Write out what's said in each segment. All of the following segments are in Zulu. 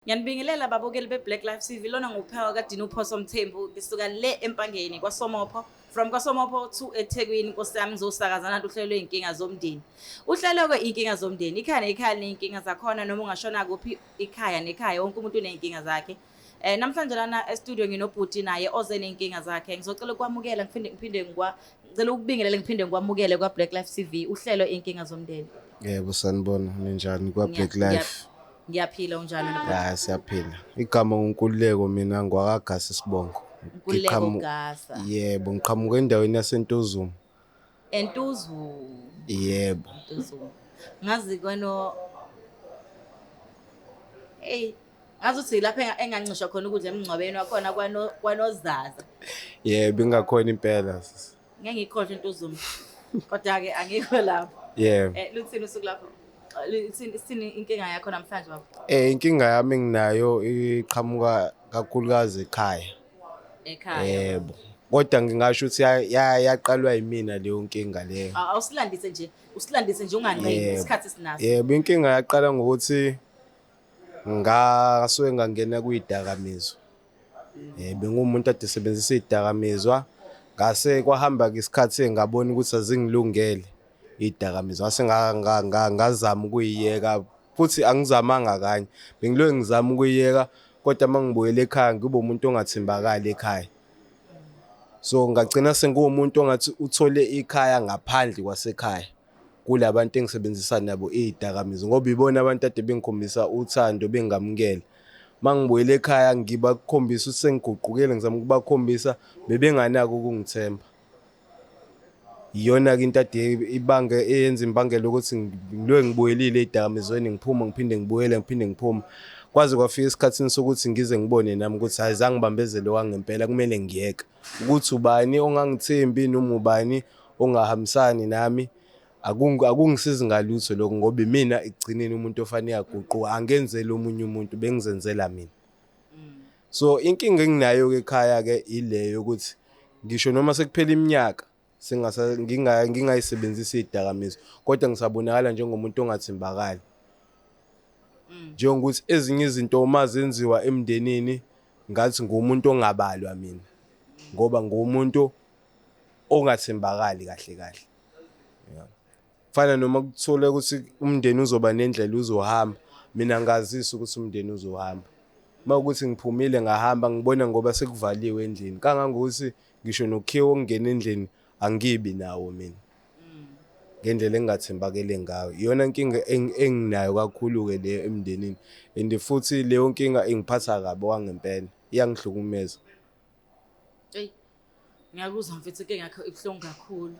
Ngiyanibingelela babukeli be-Black Lives TV, lona nguPhawu kaDini uPhoso Mthembu, ngisuka le Empangeni kwaSomopho, from kwaSomopho to eThekwini. Nkosi yami ngizosakaza nanti uhlelo lwey'nkinga zomndeni. Uhlelo-ke iy'nkinga zomndeni, ikhaya nekhaya liney'nkinga zakhona, noma ungashona kuphi ikhaya nekhaya, wonke umuntu uney'nkinga zakhe. Namhlanje lana e-studio nginobhuti naye oze ney'nkinga zakhe. Ngizocela ukwamukela ngicela ukubingelela ngiphinde ngikwamukele kwa-Black Lives TV, uhlelo iy'nkinga zomndeni. Yebo sanibona, ninjani kwa-Black Life? Ngiyaphila unjani nobhuti? Ya siyaphila. Igama nguNkululeko mina ngwakagasi Sibongo. Nkululeko Gasa. Yebo, ngiqhamuka endaweni yaseNtuzuma. Entuzuma. Yebo. Entuzuma. Ngazi ngazuthi lapha engancisha khona ukudla emngcwabeni wakhona kwanozaza. Yebo, ingakhona impela. Ngeke ngikhohle Entuzuma. Kodwa-ke angikho lapho. Yebo. Luthini usuku lapho? Sini inkinga yakho namhlanje baba? Inkinga yami enginayo iqhamuka kakhulukazi ekhaya. Ekhaya. Yebo. Kodwa ngingasho ukuthi yaqalwa yimina leyo nkinga leyo. Usilandise nje unganqeni isikhathi sinaso. Yebo, inkinga yaqala ngokuthi ngasuke ngangena kuy'dakamizwa. Bengumuntu ade sebenzisa iy'dakamizwa, ngase kwahamba isikhathi ngabona ukuthi azingilungele iy'dakamizwa. Ngase ngazama ukuyiyeka, futhi angizamanga kanye. Bengiloke ngizama ukuyiyeka, kodwa mangibuyela ekhaya ngibe umuntu ongathembakali ekhaya. So ngagcina senguwumuntu ongathi uthole ikhaya ngaphandle kwasekhaya kulabantu engisebenzisa nabo iy'dakamizwa, ngoba ibona abantu ade bengikhombisa uthando bengamukela. Mangibuyela ekhaya ngibakhombisa ukuthi sengiguqukele, ngizama ukubakhombisa, bebenganako ukungithemba. Iyona-ke into ade eyenza imbangela ukuthi ngiloke ngibuyelile ey'dakamizweni, ngiphuma ngiphinde ngibuyele ngiphinde ngiphuma. Kwaze kwafika esikhathini sokuthi ngize ngibone nami ukuthi hayi zange ngibambezele wangempela, kumele ngiyeke. Ukuthi ubani ongangithembi noma ubani ongahambisani nami akungisizi ngalutho lokho, ngoba mina ekugcineni umuntu ofanele aguquka, angenzeli omunye umuntu, bengizenzela mina. So inkinga enginayo-ke ekhaya-ke ileyo ukuthi ngisho noma sekuphela iminyaka ngingayisebenzisi iy'dakamizwa, kodwa ngisabonakala njengomuntu ongathembakali. Njengokuthi ezinye izinto uma zenziwa emndenini ngathi ngumuntu ongabalwa mina, ngoba ngumuntu ongathembakali kahle kahle. Kufana noma kuthole ukuthi umndeni uzoba nendlela uzohamba, mina ngazisa ukuthi umndeni uzohamba. Mawukuthi ngiphumile ngahamba ngibona ngoba sekuvaliwe endlini, kangangokuthi ngisho nokukhiwa okungena endlini angibi nawo mina, ngendlela engingathembakele ngayo. Iyona nkinga enginayo kakhulu-ke leyo emndenini, and futhi leyo nkinga ingiphatha kabi wangempela, iyangihlukumeza. Ngiyakuzwa mfethu inkinga yakho ibuhlungu kakhulu.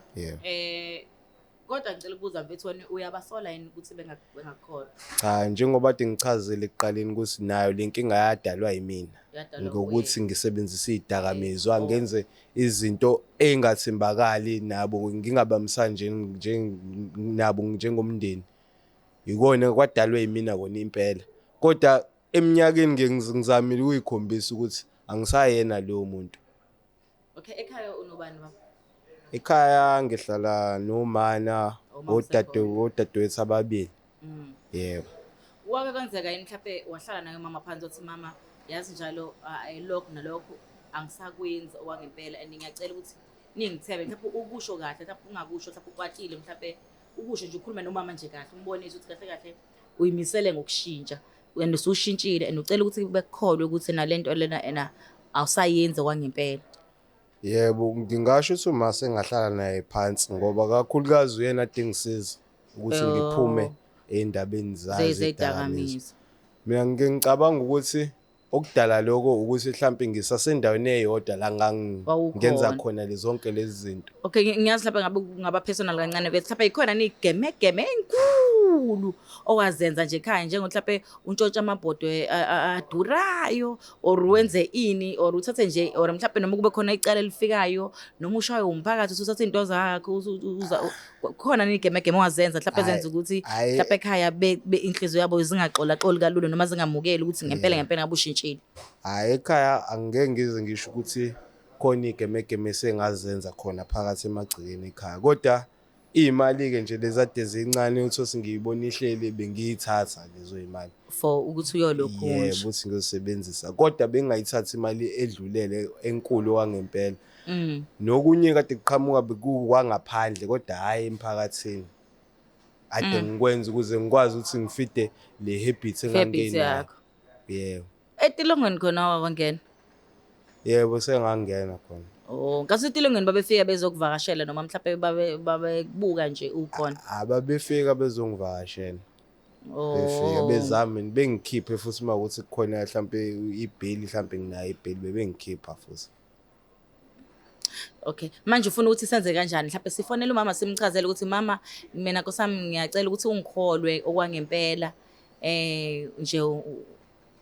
Kodwa ngicela ukubuza mfethu, wena uyabasola yini ukuthi bengakholwa? Cha, njengoba ade ngichazile ekuqaleni ukuthi nayo le nkinga yadalwa yimina, ngokuthi ngisebenzisa iy'dakamizwa, ngenze izinto ey'ngathembakali nabo, ngingabambisani nabo njengomndeni. Yikona kwadalwa yimina kona impela, kodwa eminyakeni ngizamile ukuyikhombisa ukuthi angisayena loyo muntu. Okay, ekhaya unobani baba? Ekhaya ngihlala nomana, odadewethu ababili. Yebo. Wake kwenzeka yini mhlawumbe wahlala naye mama phansi othi mama yazi njalo lokho nalokho angisakwenzi okwangempela, and ngiyacela ukuthi ningithembe, mhlawumbe ukusho kahle, mhlawumbe ungakusho, mhlawumbe ukwatile, mhlawumbe ukusho nje ukhulume nomama nje kahle, umbonise ukuthi kahle kahle uyimisele ngokushintsha, and usushintshile, and ucela ukuthi bekukholwe ukuthi nalento lena awusayenzi okwangempela. Yebo, ngingasho ukuthi uma sengahlala naye phansi, ngoba kakhulukazi uyena ade ngisiza ukuthi ngiphume ey'ndabeni zey'dakamizwa. Mina ngicabanga ukuthi okudala lokho ukuthi mhlawumbe ngisasendaweni eyodwa la ngenza khona zonke lezi zinto. Okay, ngiyazi mhlawumbe ngaba personal kancane bethi mhlawumbe ikhona niy'gemegeme ey'nkulu owazenza nje ekhaya, mhlawumbe untshontsha amabhodo adurayo, or wenze ini, or uthathe nje, or mhlawumbe noma kube khona icala elifikayo, noma ushaye umphakathi usuthathe into zakho, khona niy'gemegeme owazenza mhlawumbe ezenza ukuthi mhlawumbe ekhaya inhliziyo yabo zingaxolaxoli kalula, noma zingamukeli ukuthi ngempela ngabe ushintshile? Hhayi, ekhaya angeke ngize ngisho ukuthi khona iy'gemegeme esengazenza khona phakathi emagcekeni ekhaya, kodwa imali-ke nje lezade zincane uthi ngiyibona ihleli bengiyithatha lezo imali. for ukuthi uyolokhu Yebo, nje. ukuthi ngiyosebenzisa kodwa bengingayithathi imali edlulele enkulu wangempela. Nokunye kade kuqhamuka bekuwangaphandle kodwa hhayi emphakathini. Ade ngikwenza ukuze ngikwazi ukuthi ngifide le habit enganginayo. Yakho. Yebo. Etilongweni khona wangena. Yebo, sengangena khona. Oh, ngasetilongweni babefika bezokuvakashela noma mhlawumbe babebuka nje ukhona. Ababefika bezongivakashela. Befika bezame bengikhiphe futhi makuthi kukhona mhlawumbe ibheli mhlawumbe nginayo ibheli bebengikhipha futhi. Okay, manje ufuna ukuthi senze kanjani? Mhlawumbe sifonele umama simchazele ukuthi mama mina nkosami ngiyacela ukuthi ungikholwe okwangempela. Nje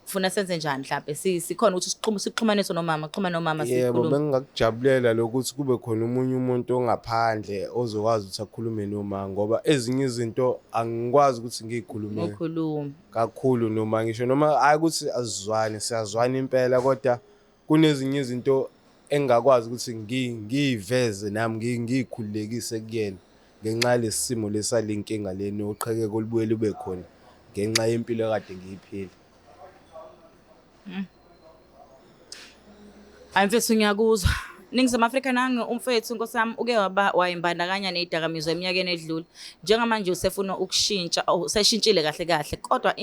ufuna senze njani mhlawumbe sikhona ukuthi sixhumanise nomama, xhumane nomama sikhulume. Yebo, bengingakujabulela lokuthi kube khona omunye umuntu ongaphandle ozokwazi ukuthi akhulume noma ngoba ezinye izinto angikwazi ukuthi ngiyikhulume. Ukhuluma Kakhulu noma ngisho noma hayi ukuthi asizwani siyazwana impela kodwa kunezinye izinto engakwazi ukuthi ngiyiveze nami ngiyikhululekise kuyena ngenxa yalesi simo lesalenkinga leni oqhekeka olubuye lube khona ngenxa yempilo kade ngiyiphila. Mfethu ngiyakuzwa. Ningizimu Afrika nangu umfethu nkosami uke wayimbandakanya nezidakamizwa eminyakeni edlule. Njengamanje usefuna ukushintsha, useshintshile kahle kahle kodwa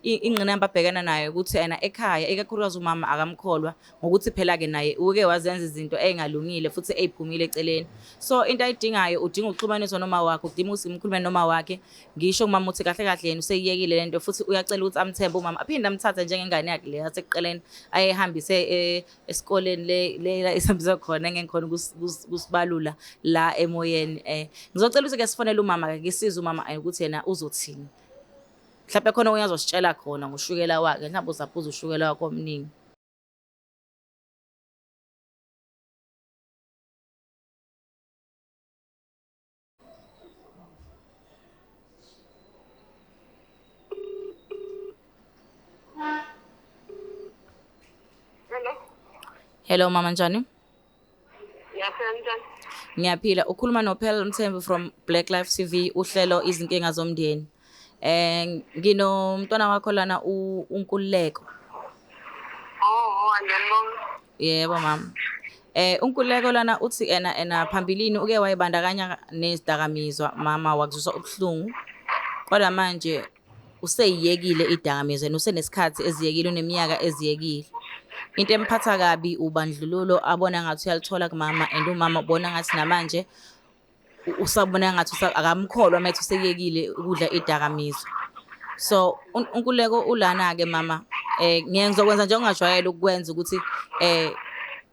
ingqinamba abhekana nayo ukuthi yena ekhaya ikakhulukazi umama akamkholwa ngokuthi phela ke naye uke wazenza izinto engalungile futhi eziphumile eceleni. So into ayidingayo udinga ukuxhumaniswa noma wakhe, udinga ukuthi imkhulume noma wakhe. Ngisho umama uthi kahle kahle yena useyiyekile lento futhi uyacela ukuthi amthembe umama aphinde amthathe njengengane yakhe le yasekuqeleni ayehambise esikoleni le isambisa khona ngengikhona ukusibalula la emoyeni. Ngizocela ukuthi ke sifonele umama ke ngisize umama ukuthi yena uzothini. Mhlawumbe khona uyazositshela khona ngoshukela wakhe, mhlawumbe uzaphuza ushukela wakhe omningi. Hello mama, njani? Ngiyaphila. Ukhuluma noPhel Mthembu from Black Life TV, uhlelo izinkinga zomndeni. Nginomntwana wakho lana uNkululeko. Ngiyabonga. Yebo mama. uNkululeko lana uthi ena phambilini uke wayibandakanya nezidakamizwa mama wakuzwa ubuhlungu. Kodwa manje useyiyekile idakamizwa and usenesikhathi eziyekile uneminyaka eziyekile. Into emphatha kabi ubandlululo abona ngathi uyalithola kumama and umama ubona ngathi namanje usabona ngathi akamkholwa mathi useyekile ukudla idakamizwa. So uNkululeko ulana ke mama ngiyengizokwenza nje ongajwayele ukwenza ukuthi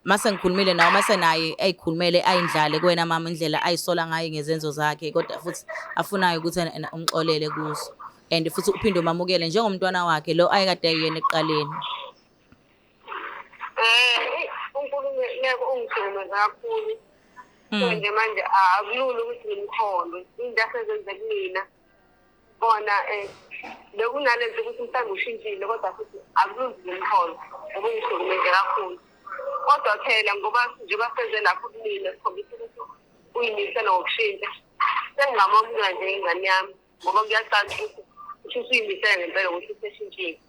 mase ngikhulumile nawe mase naye ayikhulumele ayindlale kuwena mama indlela ayisola ngayo ngezenzo zakhe kodwa futhi afunayo ukuthi umxolele kuzo and futhi uphinde umamukele njengomntwana wakhe lo ayekade yena eqaleni. uNkululeko ungitheme kakhulu. Nje manje akulula ukuthi ngimkholwe. Into asezenze kumina. Bona bekunalento ukuthi mhlawumbe ushintshile kodwa futhi akulula ngimkholwe. Ubungihlukumeze kakhulu. Kodwa phela ngoba nje basenze lapho kumina sikhombisa ukuthi uyimisela ngokushintsha. Sengingamamukela nje ingane yami ngoba kuyacaca ukuthi uyimisela ngempela ukuthi useshintshile.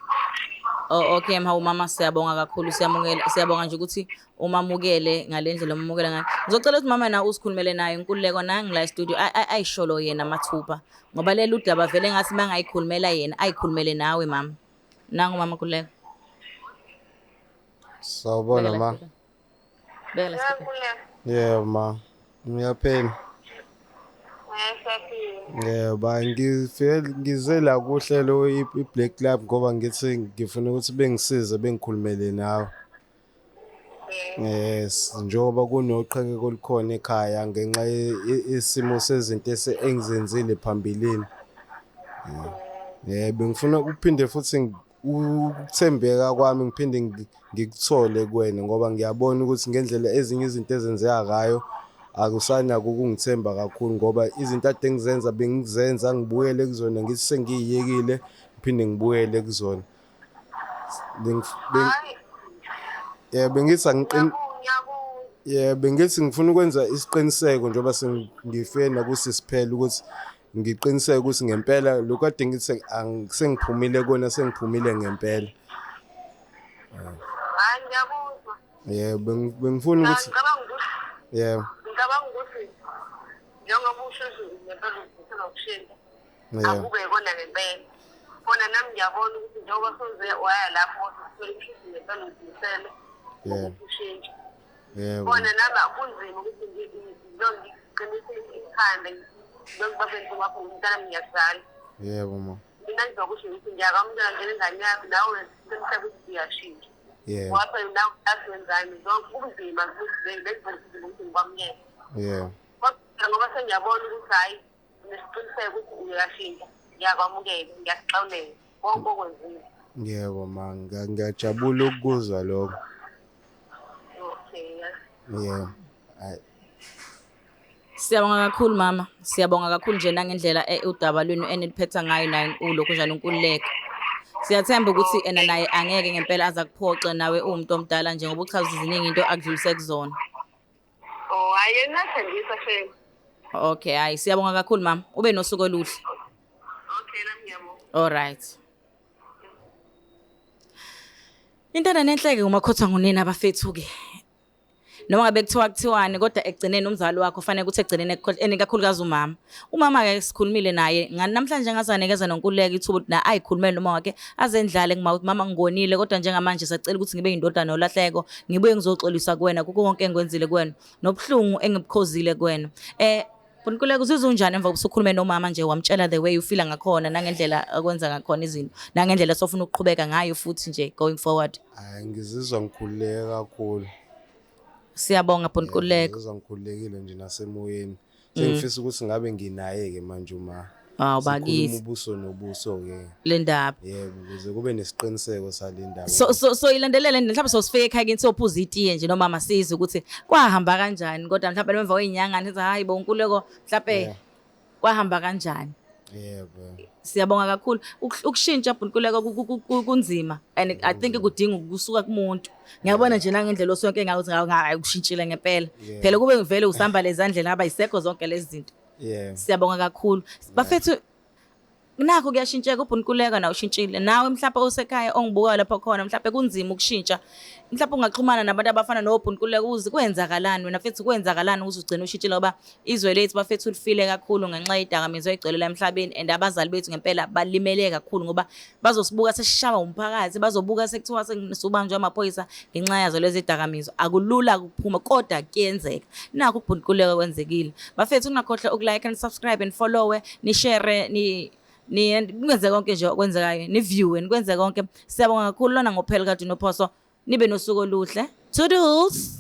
Oh okay mama siyabonga kakhulu siyabonga nje ukuthi umamukele ngalendlela umamukela ngayo. Ngizocela ukuthi mama na usikhulumele naye uNkululeko nangi la studio ayisholo yena mathupha ngoba leli udaba vele ngathi mangayikhulumela yena ayikhulumele nawe mama. Nangu mama Nkululeko. Sawubona ma. Bela speaker. Yeah ma. Ngiyaphela. Yebo ngize la kuhlelo iBlack Club ngoba ngithi ngifuna ukuthi bengisize bengikhulumele nawe. Yes, njoba kunoqhekeko olukhona ekhaya ngenxa isimo sezinto engizenzile phambilini. Bengifuna ukuphinde futhi ukuthembeka kwami ngiphinde ngikuthole kuwena ngoba ngiyabona ukuthi ngendlela ezinye izinto ezenzeka ngayo akusanako ukungithemba kakhulu ngoba izinto ade ngizenza bengizenza ngibuyele kuzona ngithi sengiyiyekile ngiphinde ngibuyele kuzona. Bengithi bengithi ngifuna ukwenza isiqiniseko njengoba sengifike nakusisiphela ukuthi ngiqiniseke ukuthi ngempela lokho kade ngithi sengiphumile kona sengiphumile ngempela. Hayi ngiyakuzwa. Bengifuna ukuthi ngicabanga ukuthi njengoba usho ngempela ufuna ukushintsha. Akube kona ngempela. Kona nami ngiyabona ukuthi njengoba soze waya lapho usithola iphisi ngempela uzimisele. Ukushintsha. Kona nami akunzima ukuthi ngiqiniseke ikhanda njengoba benza wakho umntana ngiyazala. Yebo ma. Mina ngizokusho ukuthi ngiyakamukela njengengane yami nawe qiniseka ukuthi uyashintsha. Wapha nawe asenzani zonke ubunzima benza ukuthi ngikwamukele. Kodwa ngoba sengiyabona ukuthi hayi nesiqiniseko ukuthi uyashintsha ngiyakwamukela ngiyaxawulela konke okwenzile. Yebo ma ngiyajabula ukuzwa lokho. Siyabonga kakhulu mama, siyabonga kakhulu nje nangendlela udaba lwenu eniliphetha ngayo naye ulokhu njalo uNkululeko. Siyathemba ukuthi ena naye angeke ngempela aza kuphoxe nawe umuntu omdala njengoba uchaza iziningi into akudlulise kuzona. Hayi nathembisa shame. Okay, hayi siyabonga kakhulu mama. Ube nosuku oluhle. Okay, nami ngiyabonga. All right. Intana nenhleke umakhotha ngunina abafethu ke. Noma ngabe kuthiwani kodwa ekugcineni umzali wakho fanele ukuthi egcineni kakhulukazi umama. Umama ke sikhulumile naye namhlanje ngazanikeza noNkululeko ithuba ukuthi na ayikhulumele noma wakhe azendlale ngima mama ngonile kodwa njengamanje sacela ukuthi ngibe indodana nolahleko ngibuye ngizoxolisa kuwena kuko konke engikwenzile kuwena nobhlungu engibukhozile kuwena. Nkululeko uzizwa unjani emva kokukhuluma nomama nje wamtshela the way you feel ngakhona nangendlela akwenza ngakhona izinto nangendlela sofuna ukuqhubeka ngayo futhi nje going forward? Hayi ngizizwa ngikhululeke kakhulu. Siyabonga Nkululeko. Ngizizwa ngikhululekile nje nasemoyeni. Sengifisa ukuthi ngabe nginaye ke manje uma. Bakithi. Ubuso nobuso ke. Le ndaba. Yebo ukuze kube nesiqiniseko sale ndaba. So ilandelele mhlawumbe sosifike ekhaya kini sophuza itiye nje noma masizi ukuthi kwahamba kanjani kodwa mhlawumbe emva kwezinyanga nithi hayi bo Nkululeko mhlawumbe kwahamba kanjani. Yebo. Siyabonga kakhulu ukushintsha Nkululeko kunzima and I think kudinga ukusuka kumuntu. Ngiyabona nje nangendlela osonke ngakuthi ukushintshile ngempela. Phela kube ngivele usamba lezandlela abayisekho zonke lezi zinto. Siyabonga kakhulu. Bafethu nakho kuyashintsheka uNkululeko na ushintshile. Nawe mhlawumbe osekhaya ongibuka lapha khona mhlawumbe kunzima ukushintsha. Mhlawumbe ungaxhumana nabantu abafana noNkululeko uzi kwenzakalani wena futhi kwenzakalani ukuthi ugcine ushintshile ngoba izwe lethu bafethu lifile kakhulu ngenxa yedakamizwa egcwele la emhlabeni and abazali bethu ngempela balimele kakhulu ngoba bazosibuka sesishaba umphakathi bazobuka sekuthiwa sengisubanjwa amaphoyisa ngenxa yazo lezi dakamizwa. Akulula ukuphuma kodwa kuyenzeka. Nakho uNkululeko kwenzekile. Bafethu ungakhohlwa ukulike and subscribe and follow ni share nikwenze konke nje okwenzekayo ni view nikwenze konke. Siyabonga kakhulu lona ngophela kade noPhoso nibe nosuku oluhle. Toodles.